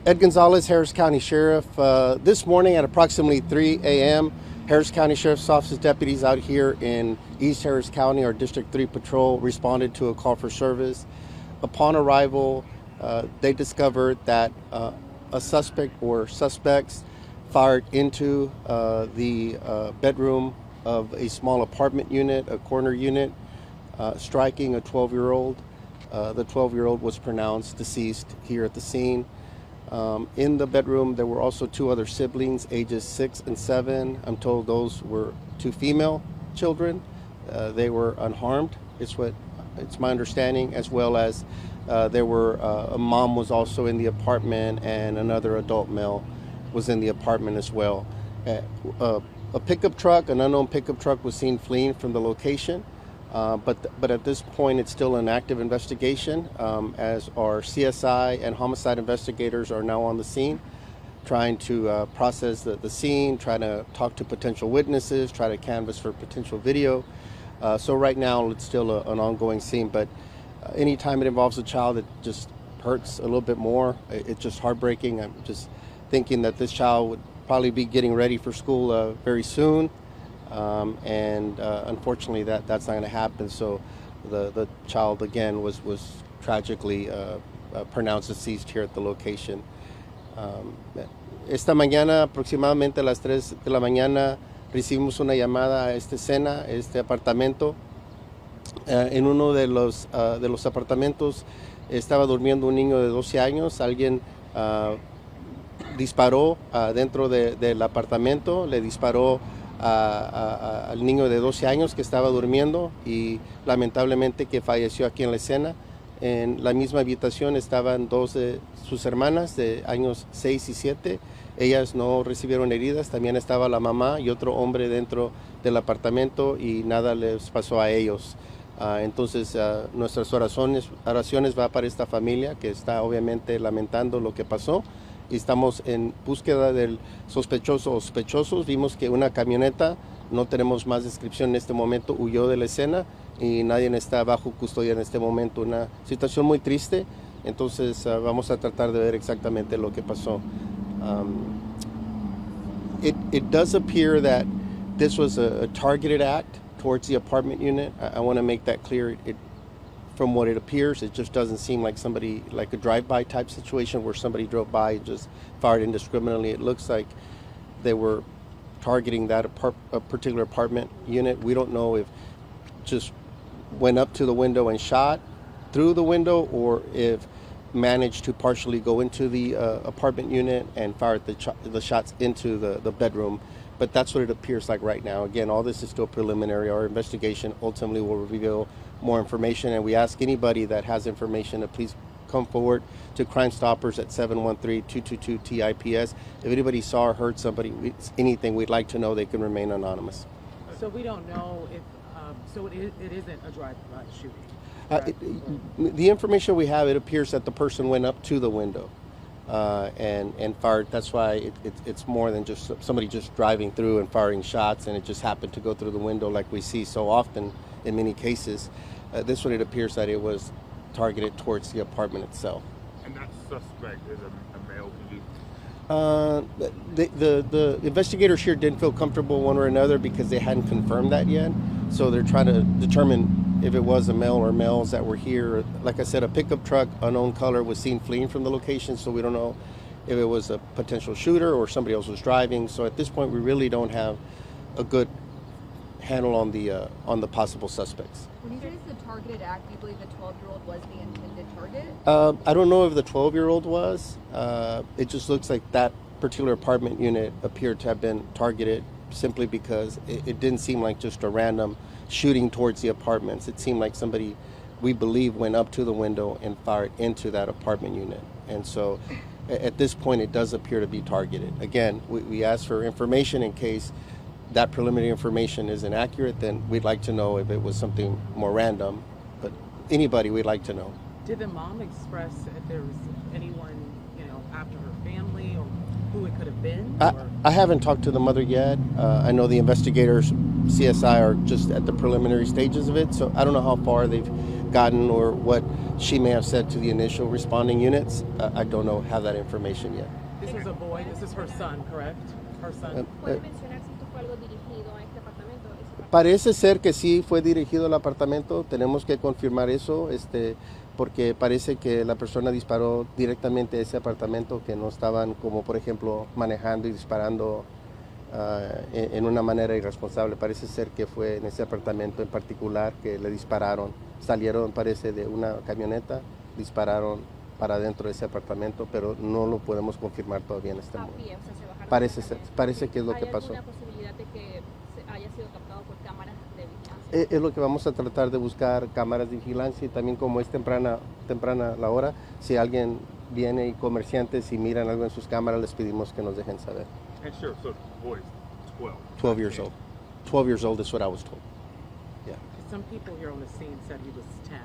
Ed Gonzalez, Harris County Sheriff. This morning at approximately 3 a.m., Harris County Sheriff's Office deputies out here in East Harris County, our District 3 patrol, responded to a call for service. Upon arrival, they discovered that a suspect or suspects fired into the bedroom of a small apartment unit, a corner unit, striking a 12-year-old. The 12-year-old was pronounced deceased here at the scene. In the bedroom, there were also two other siblings, ages 6 and 7. I'm told those were two female children. They were unharmed. It's my understanding, as well as there were a mom was also in the apartment, and another adult male was in the apartment as well. A pickup truck, an unknown pickup truck, was seen fleeing from the location. But at this point, it's still an active investigation, as our CSI and homicide investigators are now on the scene, trying to process the scene, trying to talk to potential witnesses, try to canvass for potential video. So right now, it's still an ongoing scene, but anytime it involves a child, it just hurts a little bit more. It's just heartbreaking. I'm just thinking that this child would probably be getting ready for school very soon. And unfortunately, that's not going to happen. So the child again was tragically pronounced deceased here at the location. Esta mañana, aproximadamente a las 3 de la mañana, recibimos una llamada a esta escena, este apartamento. En uno de los apartamentos estaba durmiendo un niño de 12 años. Alguien disparó dentro del apartamento, le disparó al niño de 12 años que estaba durmiendo, y lamentablemente que falleció aquí en la escena. En la misma habitación estaban dos de sus hermanas de años 6 y 7. Ellas no recibieron heridas. También estaba la mamá y otro hombre dentro del apartamento, y nada les pasó a ellos. Entonces nuestras oraciones va para esta familia que está obviamente lamentando lo que pasó. Y estamos en búsqueda del sospechoso o sospechosos. Vimos que una camioneta, no tenemos más descripción en este momento, huyó de la escena, y nadie está bajo custodia en este momento. Una situación muy triste. Entonces vamos a tratar de ver exactamente lo que pasó. It does appear that this was a targeted act towards the apartment unit. I want to make that clear. From what it appears, it just doesn't seem like somebody, like a drive-by type situation where somebody drove by and just fired indiscriminately. It looks like they were targeting that a particular apartment unit. We don't know if just went up to the window and shot through the window, or if managed to partially go into the apartment unit and fired the shots into the bedroom. But that's what it appears like right now. Again, all this is still preliminary. Our investigation ultimately will reveal more information, and we ask anybody that has information to please come forward to Crime Stoppers at 713-222-TIPS. If anybody saw or heard somebody, anything, we'd like to know. They can remain anonymous. So we don't know if, so it isn't a drive-by shooting? The information we have, it appears that the person went up to the window and fired. That's why it's more than just somebody just driving through and firing shots, and it just happened to go through the window like we see so often in many cases. This one, it appears that it was targeted towards the apartment itself. And that suspect is a male to you? The investigators here didn't feel comfortable one or another because they hadn't confirmed that yet. So they're trying to determine if it was a male or males that were here. Like I said, a pickup truck, unknown color, was seen fleeing from the location, so we don't know if it was a potential shooter or somebody else was driving. So at this point, we really don't have a good handle on the possible suspects. When you say it's a targeted act, do you believe the 12-year-old was the intended target? I don't know if the 12-year-old was. It just looks like that particular apartment unit appeared to have been targeted simply because it didn't seem like just a random shooting towards the apartments. It seemed like somebody, we believe, went up to the window and fired into that apartment unit. And so at this point, it does appear to be targeted. Again, we ask for information in case that preliminary information is inaccurate. Then we'd like to know if it was something more random. But anybody, we'd like to know. Did the mom express if there was anyone, after her family, or who it could have been? I haven't talked to the mother yet. I know the investigators CSI are just at the preliminary stages of it. So I don't know how far they've gotten or what she may have said to the initial responding units. I don't know, have that information yet. This is a boy. This is her son, correct? Her son. ¿Puede mencionar si esto fue algo dirigido a este apartamento? Parece ser que sí fue dirigido al apartamento. Tenemos que confirmar eso, porque parece que la persona disparó directamente a ese apartamento, que no estaban como por ejemplo manejando y disparando en una manera irresponsable. Parece ser que fue en ese apartamento en particular que le dispararon. Salieron, parece, de una camioneta, dispararon para dentro de ese apartamento, pero no lo podemos confirmar todavía en este momento. O sea, se bajaron Parece que es lo que pasó. ¿Hay alguna posibilidad de que haya sido captado por cámaras de vigilancia? Es lo que vamos a tratar de buscar, cámaras de vigilancia, y también como es temprana la hora, si alguien viene y comerciantes y miran algo en sus cámaras, les pedimos que nos dejen saber. And sure, so the boy's 12. 12 years old. 12 years old is what I was told. Yeah. Some people here on the scene said he was 10.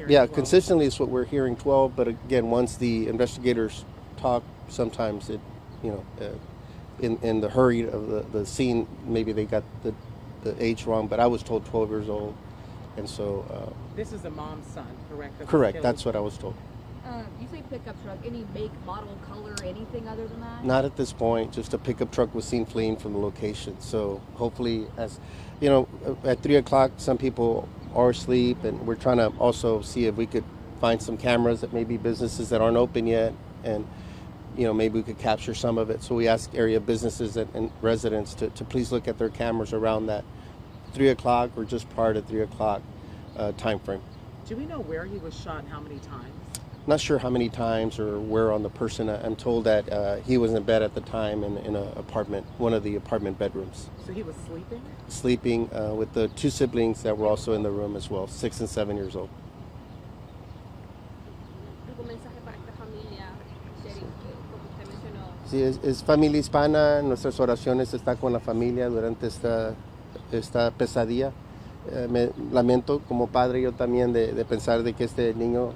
Yeah, consistently is what we're hearing, 12. But again, once the investigators talk, sometimes it, in the hurry of the scene, maybe they got the age wrong. But I was told 12 years old, and so. This is the mom's son, correct? Correct. That's what I was told. You say pickup truck. Any make, model, color, anything other than that? Not at this point. Just a pickup truck was seen fleeing from the location. So hopefully, as you know, at 3 o'clock, some people are asleep, and we're trying to also see if we could find some cameras at maybe businesses that aren't open yet, and maybe we could capture some of it. So we ask area businesses and residents to please look at their cameras around that 3 o'clock or just prior to 3 o'clock time frame. Do we know where he was shot and how many times? Not sure how many times or where on the person. I'm told that he was in bed at the time in an apartment, one of the apartment bedrooms. So he was sleeping? Sleeping with the two siblings that were also in the room as well, 6 and 7 years old. ¿Algún mensaje para esta familia, Sheriff, como usted mencionó? Sí, es familia hispana. Nuestras oraciones están con la familia durante esta pesadilla. Me lamento como padre yo también de pensar de que este niño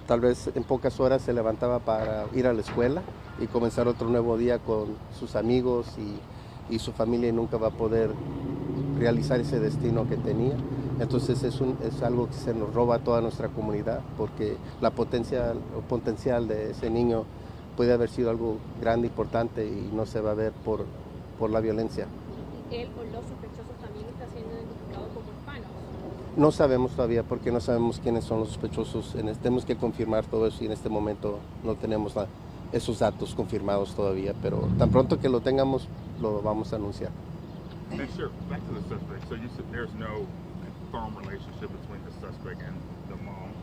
tal vez en pocas horas se levantaba para ir a la escuela y comenzar otro nuevo día con sus amigos y su familia, y nunca va a poder realizar ese destino que tenía. Entonces es algo que se nos roba a toda nuestra comunidad, porque la potencial de ese niño puede haber sido algo grande, importante, y no se va a ver por la violencia. ¿Él o los sospechosos también está siendo identificado como hispanos? No sabemos todavía, porque no sabemos quiénes son los sospechosos. Tenemos que confirmar todo eso, y en este momento no tenemos esos datos confirmados todavía, pero tan pronto que lo tengamos, lo vamos a anunciar. And sure, back to the suspect. So you said there's no firm relationship between the suspect and the mom,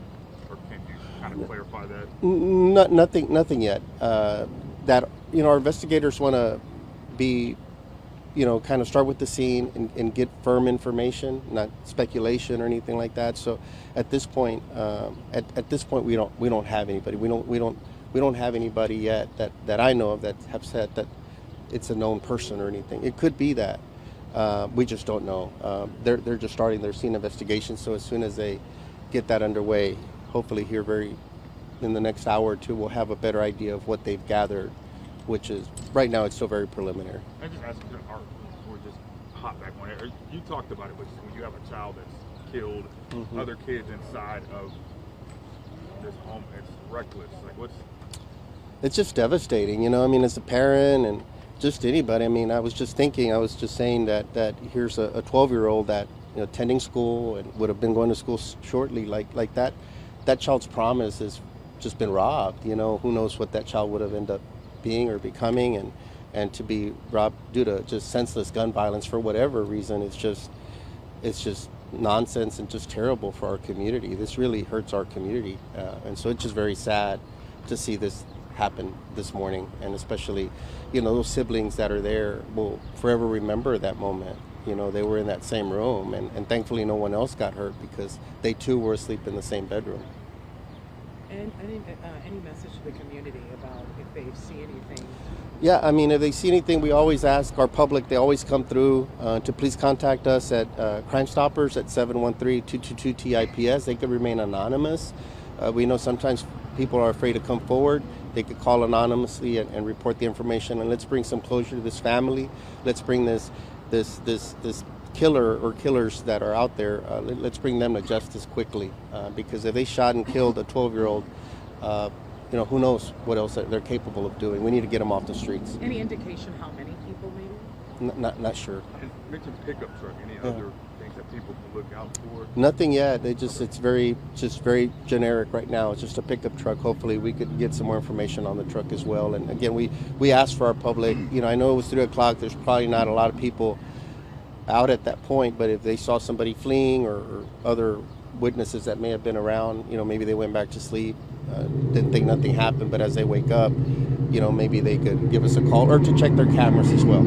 or can you kind of clarify that? Nothing yet. That our investigators want to be, kind of start with the scene and get firm information, not speculation or anything like that. So at this point, we don't have anybody. We don't have anybody yet that I know of that have said that it's a known person or anything. It could be that. We just don't know. They're just starting their scene investigation. So as soon as they get that underway, hopefully here in the next hour or two, we'll have a better idea of what they've gathered, which is right now it's still very preliminary. I just asked, we're just hop back on it. You talked about it, which is when you have a child that's killed other kids inside of this home, it's reckless. Like It's just devastating, as a parent and just anybody. I was just saying that here's a 12-year-old that attending school and would have been going to school shortly, like that child's promise has just been robbed. Who knows what that child would have ended up being or becoming, and to be robbed due to just senseless gun violence for whatever reason, it's just nonsense and just terrible for our community. This really hurts our community, and so it's just very sad to see this happen this morning, and especially those siblings that are there will forever remember that moment. They were in that same room, and thankfully no one else got hurt because they too were asleep in the same bedroom. And any message to the community about if they see anything? Yeah, if they see anything, we always ask our public. They always come through to please contact us at Crime Stoppers at 713-222-TIPS. They could remain anonymous. We know sometimes people are afraid to come forward. They could call anonymously and report the information. And let's bring some closure to this family. Let's bring this this killer or killers that are out there. Let's bring them to justice quickly, because if they shot and killed a 12-year-old, who knows what else they're capable of doing. We need to get them off the streets. Any indication how many people maybe? Not sure. And mentioned pickup truck. Any other things that people can look out for? Nothing yet. It's very generic right now. It's just a pickup truck. Hopefully we could get some more information on the truck as well. And again, we asked for our public. I know it was 3 o'clock. There's probably not a lot of people out at that point, but if they saw somebody fleeing or other witnesses that may have been around, maybe they went back to sleep, didn't think nothing happened, but as they wake up, maybe they could give us a call or to check their cameras as well.